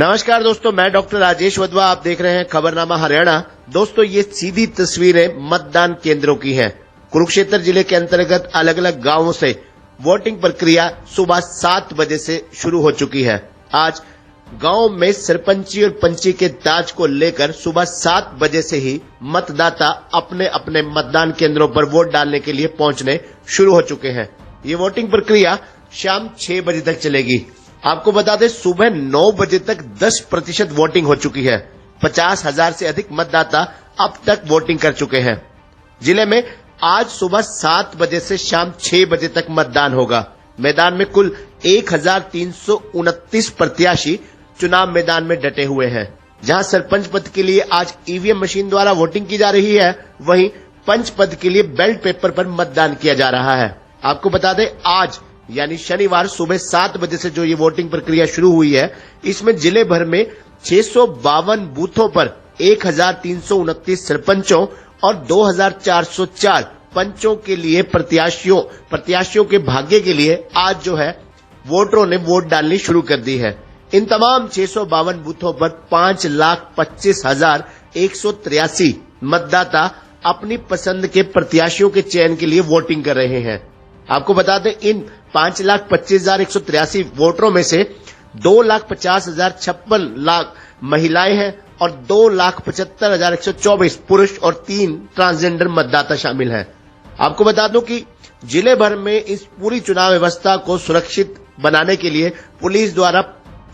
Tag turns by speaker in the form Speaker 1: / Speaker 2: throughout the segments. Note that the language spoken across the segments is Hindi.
Speaker 1: नमस्कार दोस्तों, मैं डॉक्टर राजेश वधवा। आप देख रहे हैं खबरनामा हरियाणा। दोस्तों, ये सीधी तस्वीरें मतदान केंद्रों की हैं। कुरुक्षेत्र जिले के अंतर्गत अलग अलग गांवों से वोटिंग प्रक्रिया सुबह 7 बजे से शुरू हो चुकी है। आज गांव में सरपंची और पंची के ताज को लेकर सुबह 7 बजे से ही मतदाता अपने अपने मतदान केंद्रों पर वोट डालने के लिए पहुंचने शुरू हो चुके हैं। ये वोटिंग प्रक्रिया शाम 6 बजे तक चलेगी। आपको बता दें, सुबह 9 बजे तक 10% वोटिंग हो चुकी है। 50,000 से अधिक मतदाता अब तक वोटिंग कर चुके हैं। जिले में आज सुबह 7 बजे से शाम 6 बजे तक मतदान होगा। मैदान में कुल 1329 प्रत्याशी चुनाव मैदान में डटे हुए हैं। जहां सरपंच पद के लिए आज ईवीएम मशीन द्वारा वोटिंग की जा रही है, वहीं पंच पद के लिए बैलेट पेपर पर मतदान किया जा रहा है। आपको बता दें, आज यानी शनिवार सुबह 7 बजे से जो ये वोटिंग प्रक्रिया शुरू हुई है, इसमें जिले भर में 652 बूथों पर 1329 सरपंचों और 2404 पंचों के लिए प्रत्याशियों के भाग्य के लिए आज जो है वोटरों ने वोट डालनी शुरू कर दी है। इन तमाम 652 बूथों पर 5,25,183 मतदाता अपनी पसंद के प्रत्याशियों के चयन के लिए वोटिंग कर रहे हैं। आपको बता दें, इन 5,25,183 वोटरों में से 2,50,56 महिलाएं हैं और 2,75,124 पुरुष और 3 ट्रांसजेंडर मतदाता शामिल हैं। आपको बता दूं कि जिले भर में इस पूरी चुनाव व्यवस्था को सुरक्षित बनाने के लिए पुलिस द्वारा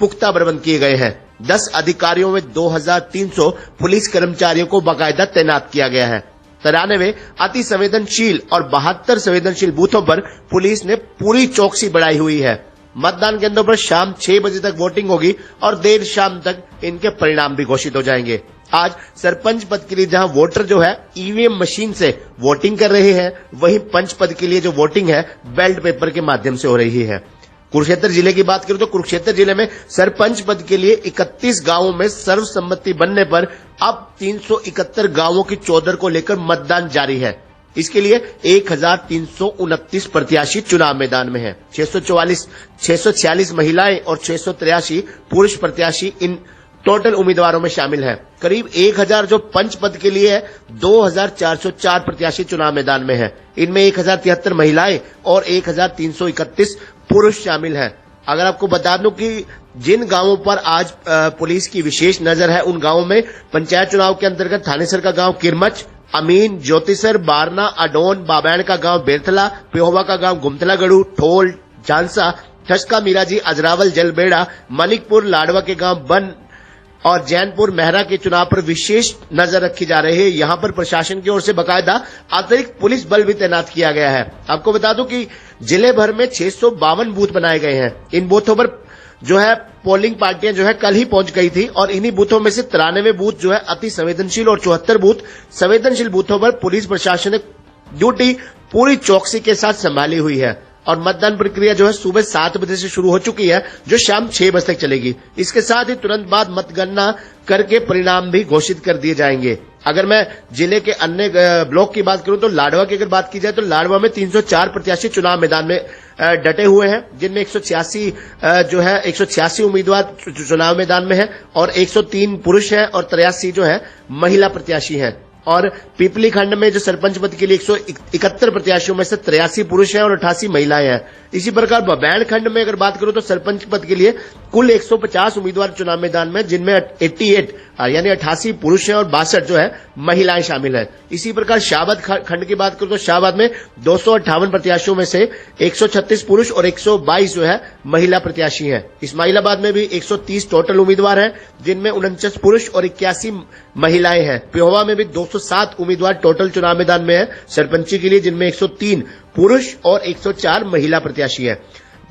Speaker 1: पुख्ता प्रबंध किए गए हैं। 10 अधिकारियों में 2,300 पुलिस कर्मचारियों को बाकायदा तैनात किया गया है। 93 अति संवेदनशील और 72 संवेदनशील बूथों पर पुलिस ने पूरी चौकसी बढ़ाई हुई है। मतदान केंद्रों पर शाम 6 बजे तक वोटिंग होगी और देर शाम तक इनके परिणाम भी घोषित हो जाएंगे। आज सरपंच पद के लिए जहां वोटर जो है ईवीएम मशीन से वोटिंग कर रहे हैं, वहीं पंच पद के लिए जो वोटिंग है बैलेट पेपर के माध्यम से हो रही है। कुरुक्षेत्र जिले की बात करूं तो कुरुक्षेत्र जिले में सरपंच पद के लिए 31 गांवों में सर्वसम्मति बनने पर अब 371 गांवों की चौधर को लेकर मतदान जारी है। इसके लिए 1329 प्रत्याशी चुनाव मैदान में हैं। 646 महिलाएं और 683 पुरुष प्रत्याशी इन टोटल उम्मीदवारों में शामिल हैं। करीब 1000 जो पंच पद के लिए है, 2404 प्रत्याशी चुनाव मैदान में हैं। इनमें 1073 महिलाएं और 1331 पुरुष शामिल हैं। अगर आपको बता दूं कि जिन गांवों पर आज पुलिस की विशेष नजर है, उन गांवों में पंचायत चुनाव के अंतर्गत थानेसर का गांव किरमच, अमीन, ज्योतिसर, बारना, अडोन, बाबैन का गांव बेरथला, पिहोवा का गांव गुमतलागढ़ू, ठोल, झांसा, ठसका, मीराजी, अजरावल, जलबेड़ा, मलिकपुर, लाडवा के गांव बन और जैनपुर मेहरा के चुनाव पर विशेष नजर रखी जा रही है। यहां पर प्रशासन की ओर से बाकायदा अतिरिक्त पुलिस बल भी तैनात किया गया है। आपको बता दूं कि जिले भर में 652 बूथ बनाए गए हैं। इन बूथों पर जो है पोलिंग पार्टियां जो है कल ही पहुंच गई थी और इन्हीं बूथों में से 93 बूथ जो है अति संवेदनशील और 74 बूथ संवेदनशील बूथों पर पुलिस प्रशासन ने ड्यूटी पूरी चौकसी के साथ संभाली हुई है। और मतदान प्रक्रिया जो है सुबह 7 बजे से शुरू हो चुकी है, जो शाम 6 बजे तक चलेगी। इसके साथ ही तुरंत बाद मतगणना करके परिणाम भी घोषित कर दिए जाएंगे। अगर मैं जिले के अन्य ब्लॉक की बात करूं तो लाडवा की अगर बात की जाए तो लाडवा में 304 प्रत्याशी चुनाव मैदान में डटे हुए हैं, जिनमें 186 उम्मीदवार चुनाव मैदान में हैं और 103 पुरुष हैं और 83 जो है महिला प्रत्याशी हैं। और पिपली खंड में जो सरपंच पद के लिए 171 प्रत्याशियों में से 83 पुरुष हैं और 88 महिलाएं हैं। इसी प्रकार बबैन खंड में अगर बात करूं तो सरपंच पद के लिए कुल 150 उम्मीदवार चुनाव मैदान में, जिनमें 88 पुरुष हैं और 62 जो है महिलाएं शामिल हैं। इसी प्रकार शाहबाद खंड की बात करूं तो शाहबाद में 258 प्रत्याशियों में से 136 पुरुष और 122 जो है महिला प्रत्याशी हैं। इस्माइलाबाद में भी 130 टोटल उम्मीदवार हैं, जिनमें 49 पुरुष और 81 महिलाएं हैं। पिहोवा में भी 207 उम्मीदवार टोटल चुनाव मैदान में है सरपंची के लिए, जिनमें 103 पुरुष और 104 महिला प्रत्याशी हैं।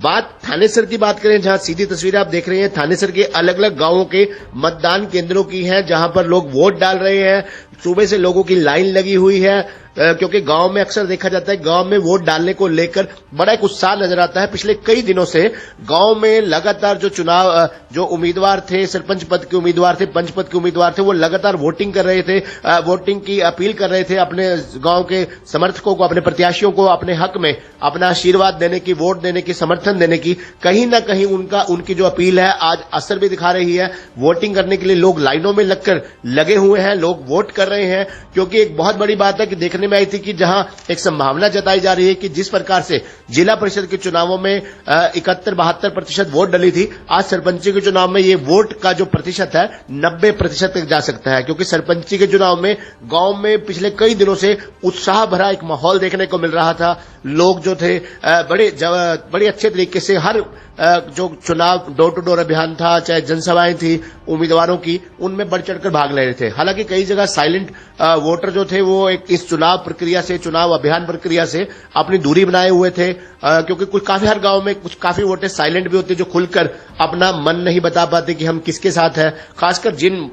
Speaker 1: बात थानेसर की बात करें, जहां सीधी तस्वीरें आप देख रहे हैं थानेसर के अलग अलग गांवों के मतदान केंद्रों की हैं, जहां पर लोग वोट डाल रहे हैं। सुबह से लोगों की लाइन लगी हुई है। क्योंकि गांव में अक्सर देखा जाता है गांव में वोट डालने को लेकर बड़ा एक उत्साह नजर आता है। पिछले कई दिनों से गांव में लगातार जो चुनाव जो उम्मीदवार थे, सरपंच पद के उम्मीदवार थे, पंच पद के उम्मीदवार थे, वो लगातार वोटिंग कर रहे थे, वोटिंग की अपील कर रहे थे अपने गांव के समर्थकों को, अपने प्रत्याशियों को अपने हक में अपना आशीर्वाद देने की, वोट देने की, समर्थन देने की। कहीं ना कहीं उनकी जो अपील है आज असर भी दिखा रही है। वोटिंग करने के लिए लोग लाइनों में लगकर लगे हुए हैं, लोग वोट कर रहे हैं, क्योंकि एक बहुत बड़ी बात है कि देखने में आई थी कि जहां एक संभावना जताई जा रही है कि जिस प्रकार से जिला परिषद के चुनावों में 71-72% वोट डली थी, आज सरपंची के चुनाव में ये वोट का जो प्रतिशत है 90% तक जा सकता है, क्योंकि सरपंची के चुनाव में गांव में पिछले कई दिनों से उत्साह भरा एक माहौल देखने को मिल रहा था। लोग जो थे बड़े अच्छे तरीके से हर जो चुनाव डोर टू डोर अभियान था, चाहे जनसभाएं थी उम्मीदवारों की, उनमें बढ़ चढ़कर भाग ले रहे थे। हालांकि कई जगह साइलेंट वोटर जो थे वो एक इस चुनाव प्रक्रिया से, चुनाव अभियान प्रक्रिया से अपनी दूरी बनाए हुए थे, क्योंकि कुछ काफी हर गांव में कुछ काफी वोटर साइलेंट भी होते जो खुलकर अपना मन नहीं बता पाते कि हम किसके साथ हैं। खासकर जिन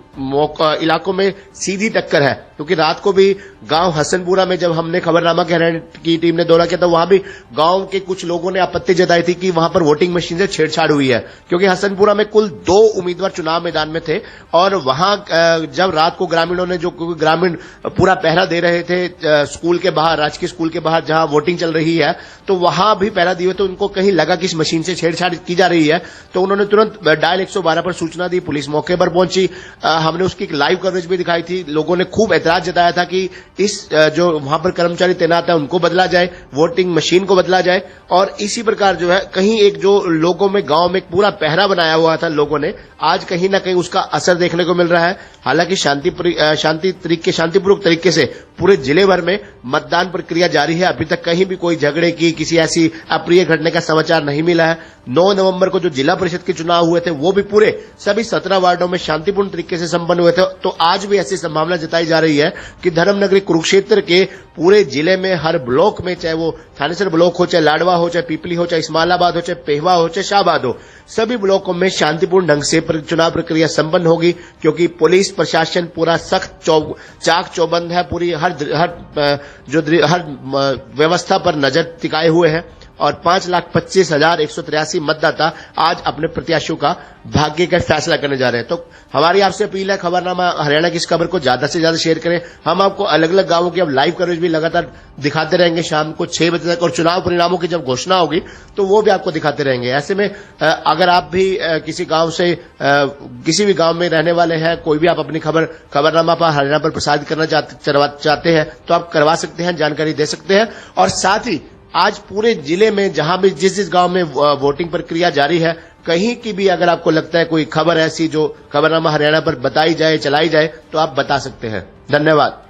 Speaker 1: इलाकों में सीधी टक्कर है, क्योंकि रात को भी गांव हसनपुरा में जब हमने खबरनामा की टीम ने दौरा किया तो वहां भी गांव के कुछ लोगों ने आपत्ति जताई थी कि वहां पर वोटिंग मशीन से छेड़छाड़ हुई है, क्योंकि हसनपुरा में कुल 2 उम्मीदवार चुनाव मैदान में थे और वहां जब रात को ग्रामीणों ने, जो ग्रामीण पूरा पहरा दे रहे थे स्कूल के बाहर, राजकीय स्कूल के बाहर जहां वोटिंग चल रही है, तो वहां भी पहरा दिए तो उनको कहीं लगा कि इस मशीन से छेड़छाड़ की जा रही है, तो उन्होंने तुरंत डायल 112 पर सूचना दी। पुलिस मौके पर पहुंची, हमने उसकी लाइव कवरेज भी दिखाई थी। लोगों ने खूब ऐतराज जताया था कि इस जो वहां पर कर्मचारी तैनात है उनको बदला जाए, वोटिंग मशीन को बदला जाए। और इसी प्रकार जो है कहीं एक जो लोगों में गांव में पूरा पहरा बनाया हुआ था लोगों ने, आज कहीं ना कहीं उसका असर देखने को मिल रहा है। हालांकि शांतिपूर्वक तरीके से पूरे जिले भर में मतदान प्रक्रिया जारी है। अभी तक कहीं भी कोई झगड़े की, किसी ऐसी अप्रिय घटने का समाचार नहीं मिला है। 9 नवंबर को जो जिला परिषद के चुनाव हुए थे वो भी पूरे सभी 17 वार्डों में शांतिपूर्ण तरीके से संपन्न हुए थे। तो आज भी ऐसी संभावना जताई जा रही है कि धर्मनगरी कुरुक्षेत्र के पूरे जिले में हर ब्लॉक में, चाहे वो थानेसर ब्लॉक हो, चाहे लाडवा हो, चाहे पीपली हो, चाहे इस्माइलाबाद हो, चाहे पेहवा हो, चाहे शाहबाद हो, सभी ब्लॉकों में शांतिपूर्ण ढंग से चुनाव प्रक्रिया संपन्न होगी, क्योंकि पुलिस प्रशासन पूरा सख्त चाक चौबंद है, पूरी हर व्यवस्था पर नजर टिकाए हुए हैं। और 5,25,183 मतदाता आज अपने प्रत्याशियों का भाग्य का फैसला करने जा रहे हैं। तो हमारी आपसे अपील है, खबरनामा हरियाणा की इस खबर को ज्यादा से ज्यादा शेयर करें। हम आपको अलग अलग गांवों की अब लाइव कवरेज भी लगातार दिखाते रहेंगे शाम को 6 बजे तक, और चुनाव परिणामों की जब घोषणा होगी तो वो भी आपको दिखाते रहेंगे। ऐसे में अगर आप भी किसी गांव से, किसी भी गांव में रहने वाले हैं, कोई भी आप अपनी खबरनामा पर हरियाणा पर प्रसारित करना चाहते हैं तो आप करवा सकते हैं, जानकारी दे सकते हैं। और साथ ही आज पूरे जिले में जहां भी जिस गांव में वोटिंग प्रक्रिया जारी है, कहीं की भी अगर आपको लगता है कोई खबर ऐसी जो खबरनामा हरियाणा पर बताई जाए, चलाई जाए, तो आप बता सकते हैं। धन्यवाद।